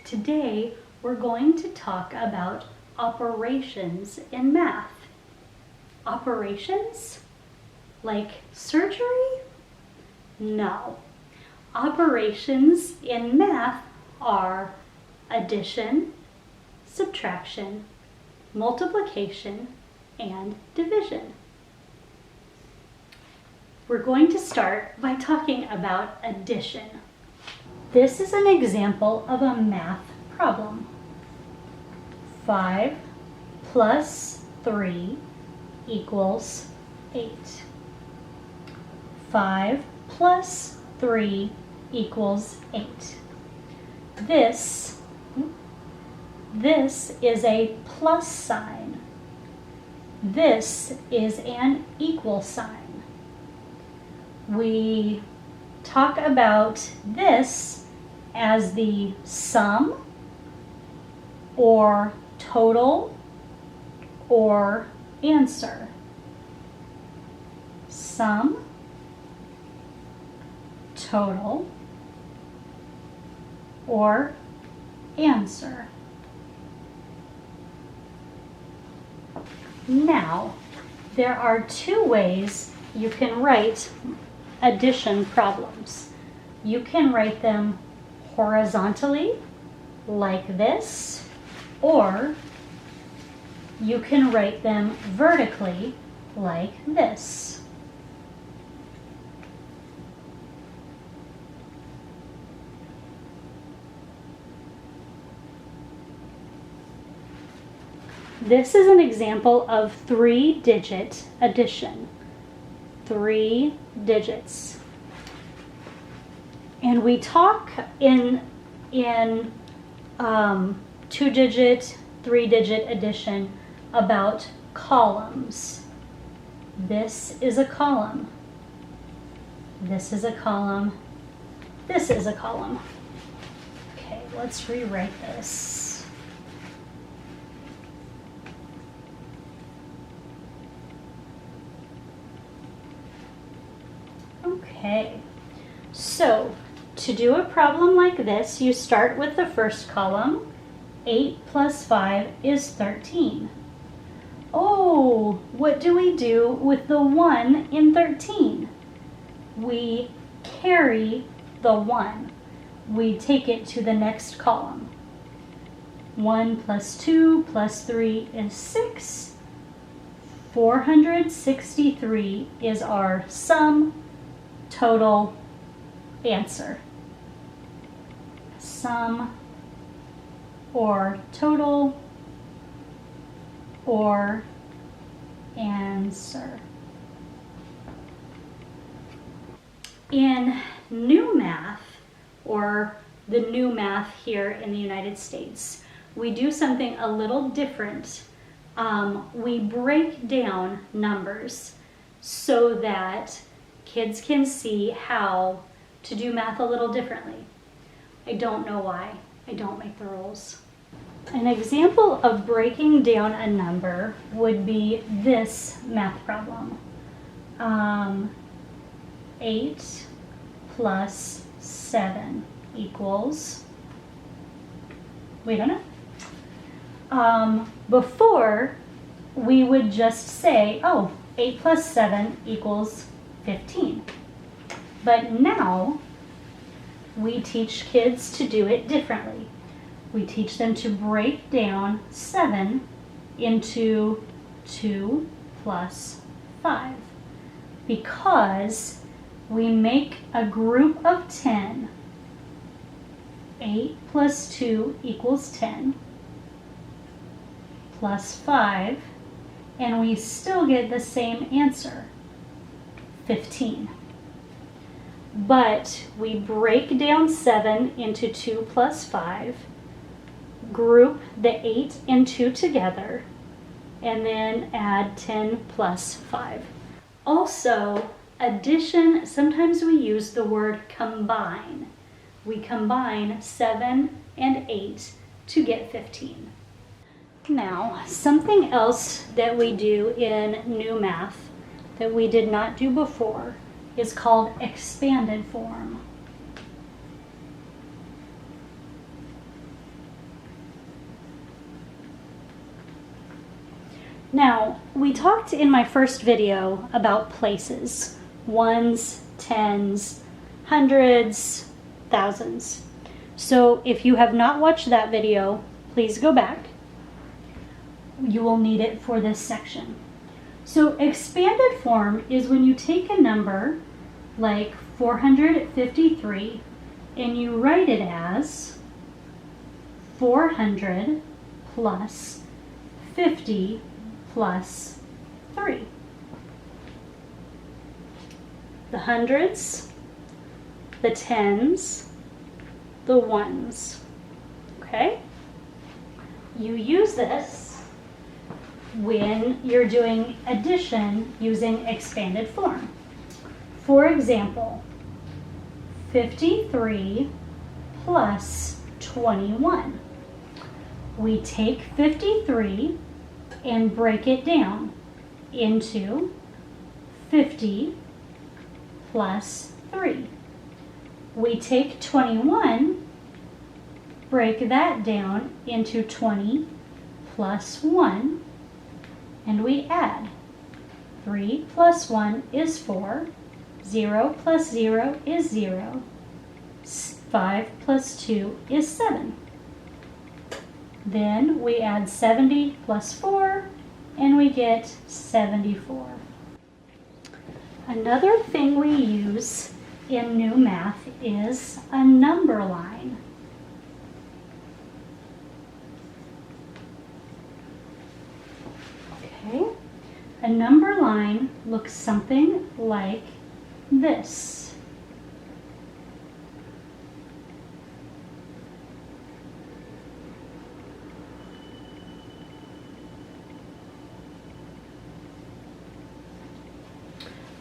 Today we're going to talk about operations in math. Operations? Like surgery? No. Operations in math are addition, subtraction, multiplication, and division. We're going to start by talking about addition. This is an example of a math problem. 5 plus 3 equals 8. 5 plus 3 equals 8. This is a plus sign. This is an equal sign. We talk about this as the sum or total or answer. Sum, total, or answer. Now, there are two ways you can write addition problems. You can write them horizontally, like this, or you can write them vertically, like this. This is an example of 3-digit addition. 3 digits. And we talk in 2-digit, 3-digit addition about columns. This is a column. This is a column. This is a column. Okay, let's rewrite this. Okay, so to do a problem like this, you start with the first column. 8 plus 5 is 13. Oh, what do we do with the 1 in 13? We carry the 1. We take it to the next column. 1 plus 2 plus 3 is 6. 463 is our sum, total, answer. Sum or total or answer. In new math, or the new math here in the United States, we do something a little different. We break down numbers so that kids can see how to do math a little differently. I don't know why. I don't make the rules. An example of breaking down a number would be this math problem. 8 plus 7 equals, wait a minute. Before, we would just say, oh, 8 plus 7 equals 15. But now, we teach kids to do it differently. We teach them to break down 7 into 2 plus 5. Because we make a group of 10. 8 plus 2 equals 10. Plus 5. And we still get the same answer, 15. But we break down 7 into 2 plus 5, group the 8 and 2 together, and then add 10 plus 5. Also, addition, sometimes we use the word combine. We combine 7 and 8 to get 15. Now, something else that we do in new math that we did not do before is called expanded form. Now, we talked in my first video about places, ones, tens, hundreds, thousands. So if you have not watched that video, please go back. You will need it for this section. So expanded form is when you take a number like 453 and you write it as 400 plus 50 plus 3. The hundreds, the tens, the ones. Okay? You use this when you're doing addition using expanded form. For example, 53 plus 21. We take 53 and break it down into 50 plus 3. We take 21, break that down into 20 plus 1, and we add. 3 plus 1 is 4, 0 plus 0 is 0, 5 plus 2 is 7. Then we add 70 plus 4, and we get 74. Another thing we use in new math is a number line. Okay, a number line looks something like this.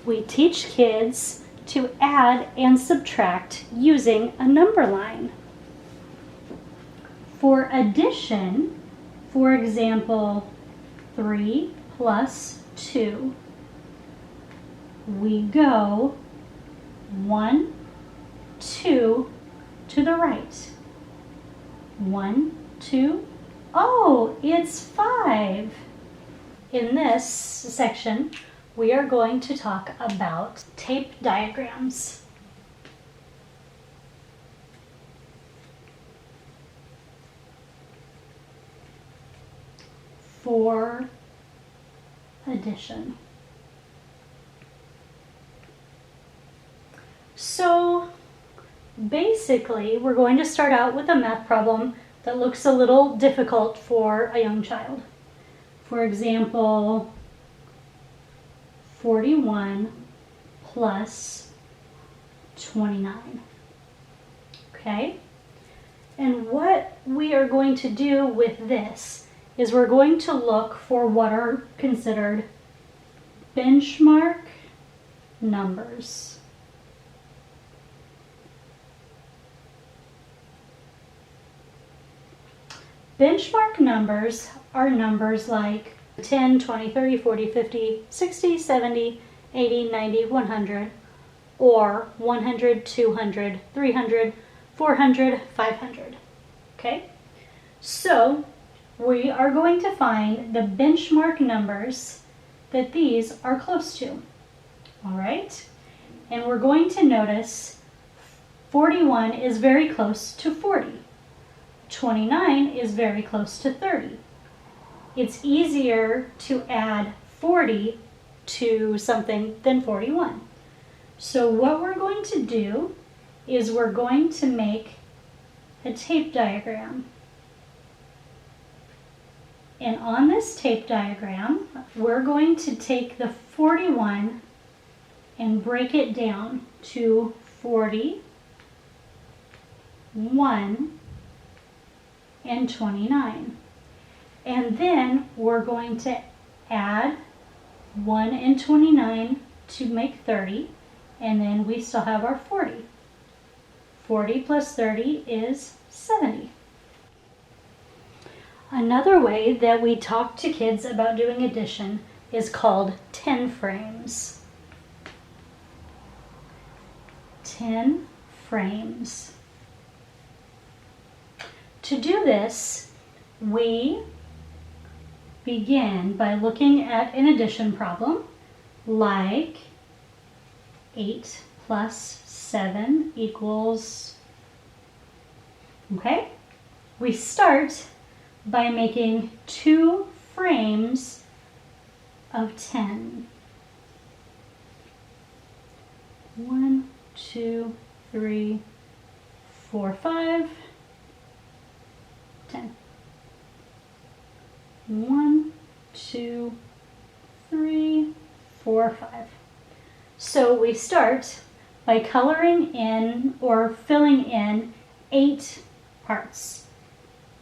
We teach kids to add and subtract using a number line. For addition, for example, 3 plus 2, we go 1, 2 to the right. 1, 2, oh, it's 5. In this section, we are going to talk about tape diagrams. For addition. So basically, we're going to start out with a math problem that looks a little difficult for a young child. For example, 41 plus 29. Okay? And what we are going to do with this is we're going to look for what are considered benchmark numbers. Benchmark numbers are numbers like 10, 20, 30, 40, 50, 60, 70, 80, 90, 100, or 100, 200, 300, 400, 500. Okay? So we are going to find the benchmark numbers that these are close to. All right? And we're going to notice 41 is very close to 40. 29 is very close to 30. It's easier to add 40 to something than 41. So what we're going to do is we're going to make a tape diagram. And on this tape diagram, we're going to take the 41 and break it down to 40, 1, and 29. And then we're going to add 1 and 29 to make 30, and then we still have our 40. 40 plus 30 is 70. Another way that we talk to kids about doing addition is called 10 frames. 10 frames. To do this, we begin by looking at an addition problem like 8 plus 7 equals, okay? We start by making 2 frames of 10. 1, 2, 3, 4, 5, 10. 1, 2, 3, 4, 5. So we start by coloring in or filling in 8 parts.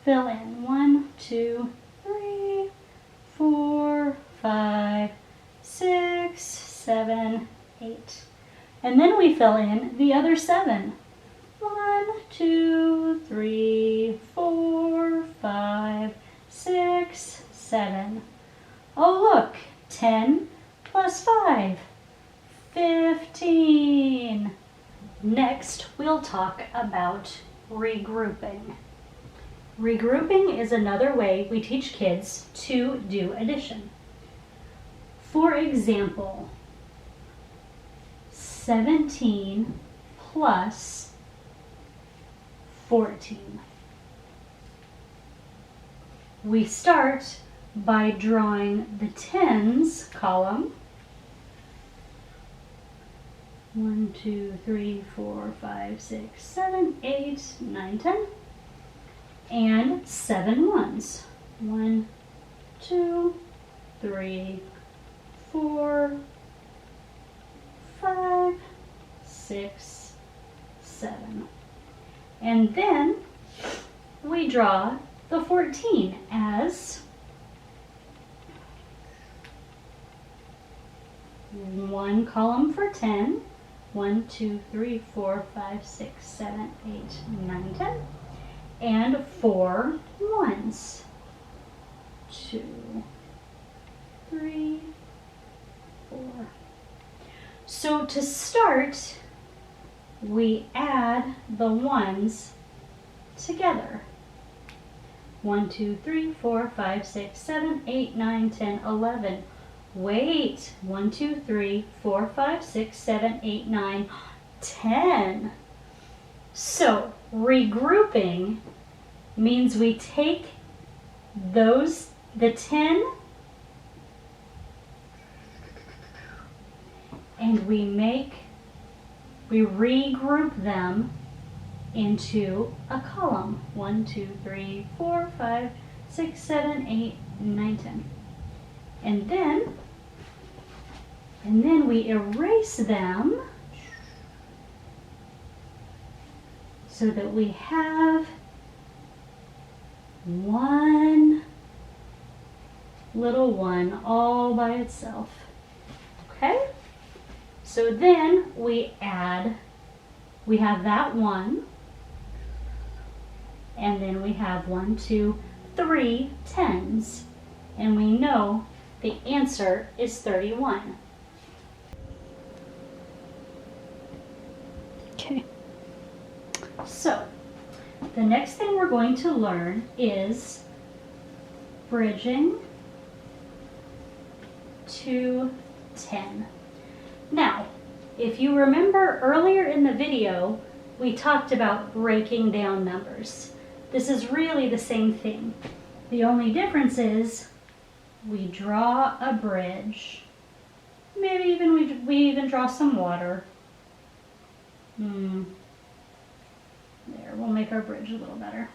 Fill in 1, 2, 3, 4, 5, 6, 7, 8. And then we fill in the other 7. 1, 2, 3, 4, 5, 6, 7. Oh look, 10 plus 5, 15. Next, we'll talk about regrouping. Regrouping is another way we teach kids to do addition. For example, 17 plus 14. We start by drawing the tens column. 1, 2, 3, 4, 5, 6, 7, 8, 9, 10. And 7 ones. 1, 2, 3, 4, 5, 6, 7. And then we draw the 14 as 1 column for 10. 1, 2, 3, 4, 5, 6, 7, 8, 9, 10. And 4 ones. 2, 3, 4. So to start, we add the ones together. 1, 2, 3, 4, 5, 6, 7, 8, 9, 10, 11. Wait, 1, 2, 3, 4, 5, 6, 7, 8, 9, 10. So regrouping means we take the 10 and we regroup them into a column. 1, 2, 3, 4, 5, 6, 7, 8, 9, 10. And then we erase them so that we have one little one all by itself. Okay? So then we have that one, and then we have 1, 2, 3 tens, and we know the answer is 31. Okay. So the next thing we're going to learn is bridging to 10. Now, if you remember earlier in the video, we talked about breaking down numbers. This is really the same thing. The only difference is we draw a bridge. Maybe even we even draw some water. There, we'll make our bridge a little better.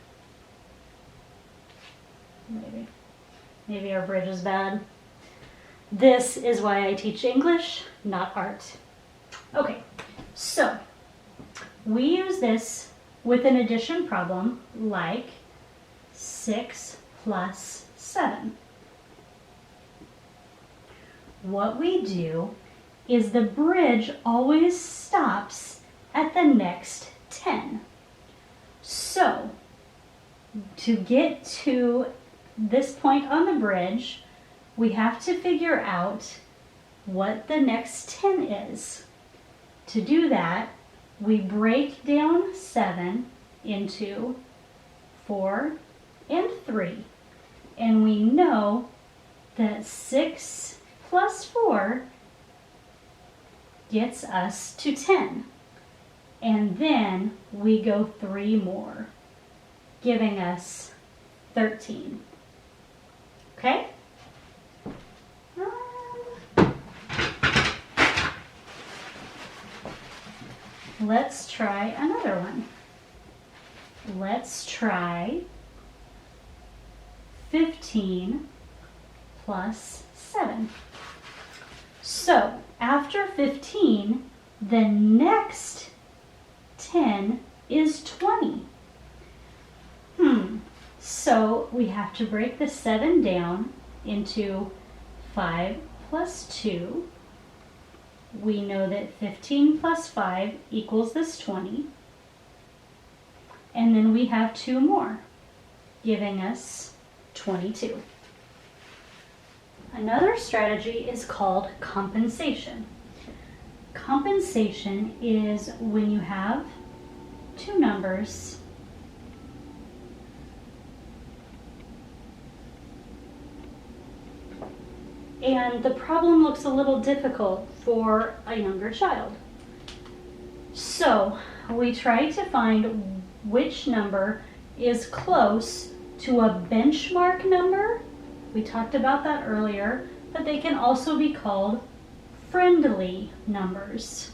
Maybe our bridge is bad. This is why I teach English, not art. Okay, so we use this with an addition problem like 6 plus 7. What we do is the bridge always stops at the next 10. So, to get to this point on the bridge, we have to figure out what the next 10 is. To do that, we break down 7 into 4 and 3. And we know that 6 plus 4 gets us to 10. And then we go 3 more, giving us 13. Okay? Let's try another one. Let's try 15 plus 7. So after 15, the next 10 is 20. So we have to break the 7 down into 5 plus 2. We know that 15 plus 5 equals this 20. And then we have 2 more, giving us 22. Another strategy is called compensation. Compensation is when you have 2 numbers and the problem looks a little difficult for a younger child. So we try to find which number is close to a benchmark number. We talked about that earlier, but they can also be called friendly numbers.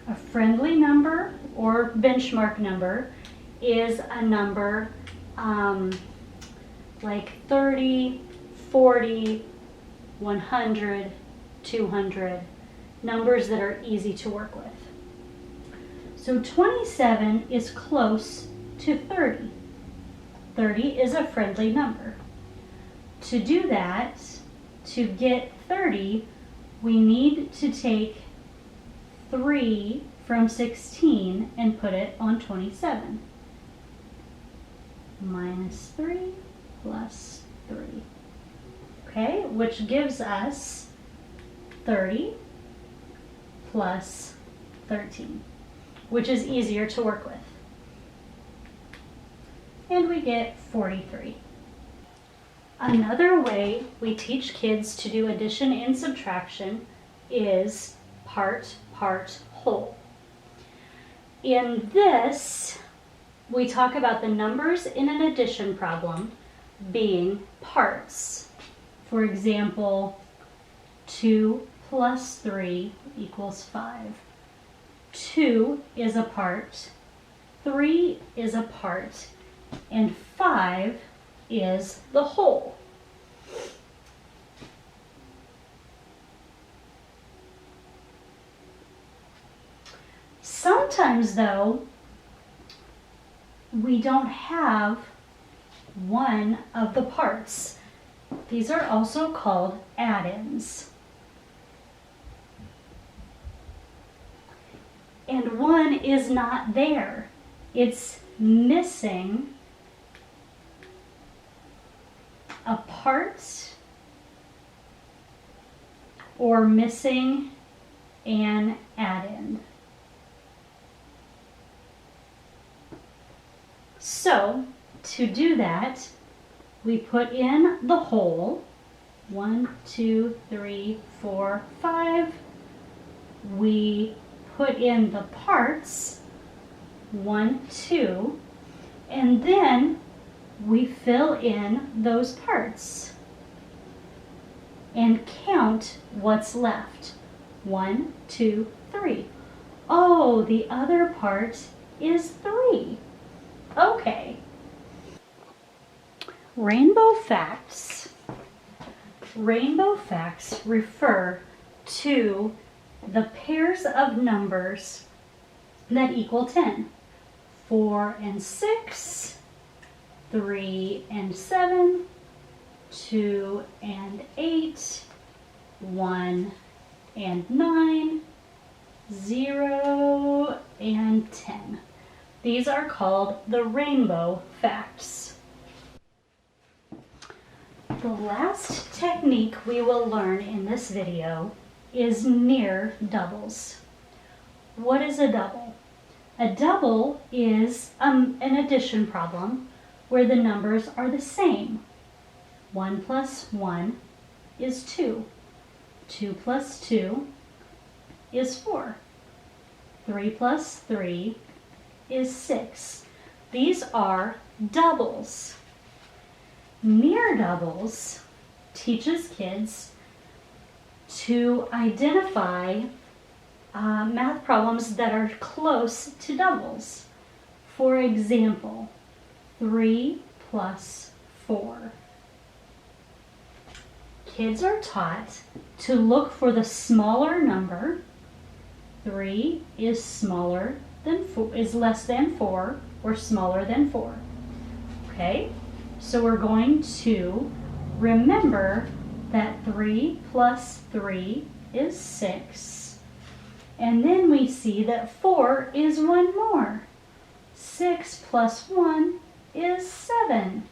A friendly number or benchmark number is a number like 30, 40, 100, 200, numbers that are easy to work with. So 27 is close to 30. 30 is a friendly number. To do that, to get 30, we need to take 3 from 16 and put it on 27. Minus 3 plus 3. Okay, which gives us 30 plus 13, which is easier to work with. And we get 43. Another way we teach kids to do addition and subtraction is part, part, whole. In this, we talk about the numbers in an addition problem being parts. For example, 2 plus 3 equals 5. 2 is a part, 3 is a part, and 5 is the whole. Sometimes, though, we don't have one of the parts. These are also called add-ins. And one is not there. It's missing a part or missing an add-in. So, to do that, we put in the whole, 1, 2, 3, 4, 5. We put in the parts, 1, 2, and then we fill in those parts and count what's left. 1, 2, 3. Oh, the other part is 3. Okay. Rainbow facts. Rainbow facts refer to the pairs of numbers that equal 10. 4 and 6, 3 and 7, 2 and 8, 1 and 9, 0 and 10. These are called the rainbow facts. The last technique we will learn in this video is near doubles. What is a double? A double is an addition problem where the numbers are the same. 1 plus 1 is 2. 2 plus 2 is 4. 3 plus 3 is 6. These are doubles. Near doubles teaches kids to identify math problems that are close to doubles. For example, 3 plus 4. Kids are taught to look for the smaller number. 3 is smaller than 4, is less than 4 or smaller than 4. Okay, so we're going to remember that 3 plus 3 is 6. And then we see that 4 is one more. 6 plus 1 is 7.